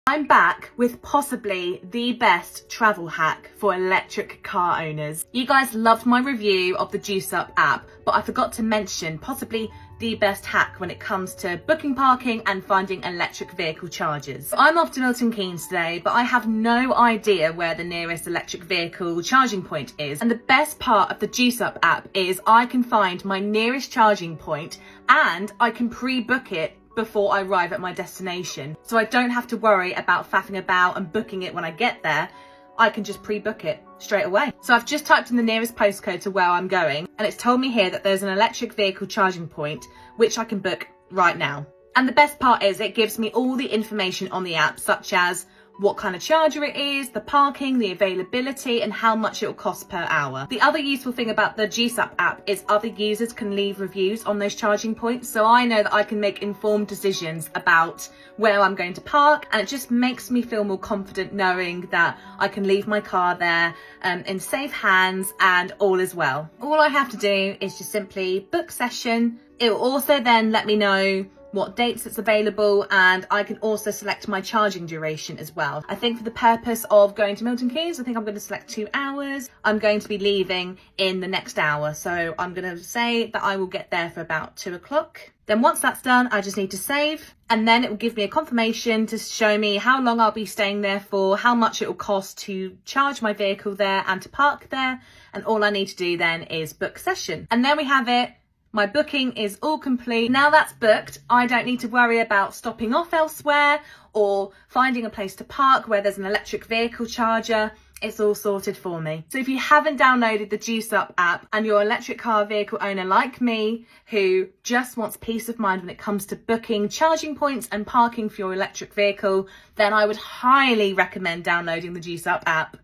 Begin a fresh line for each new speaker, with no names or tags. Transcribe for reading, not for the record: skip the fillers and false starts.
I'm back with possibly the best travel hack for electric car owners. You guys loved my review of the Joosup app, but I forgot to mention possibly the best hack when it comes to booking parking and finding electric vehicle chargers. I'm off to Milton Keynes today, but I have no idea where the nearest electric vehicle charging point is. And the best part of the Joosup app is I can find my nearest charging point and I can pre-book it before I arrive at my destination. So I don't have to worry about faffing about and booking it when I get there. I can just pre-book it straight away. So I've just typed in the nearest postcode to where I'm going, and it's told me here that there's an electric vehicle charging point, which I can book right now. And the best part is it gives me all the information on the app, such as what kind of charger it is, the parking, the availability, and how much it will cost per hour. The other useful thing about the Joosup app is other users can leave reviews on those charging points, so I know that I can make informed decisions about where I'm going to park, and it just makes me feel more confident knowing that I can leave my car there in safe hands and all is well. All I have to do is just simply book session. It will also then let me know what dates it's available, and I can also select my charging duration as well. I think for the purpose of going to Milton Keynes, I think I'm going to select 2 hours. I'm going to be leaving in the next hour, so I'm going to say that I will get there for about 2 o'clock. Then once that's done, I just need to save, and then it will give me a confirmation to show me how long I'll be staying there for, how much it will cost to charge my vehicle there and to park there, and all I need to do then is book session. And there we have it. My booking is all complete. Now that's booked, I don't need to worry about stopping off elsewhere or finding a place to park where there's an electric vehicle charger. It's all sorted for me. So if you haven't downloaded the Joosup app and you're an electric car vehicle owner like me who just wants peace of mind when it comes to booking charging points and parking for your electric vehicle, then I would highly recommend downloading the Joosup app.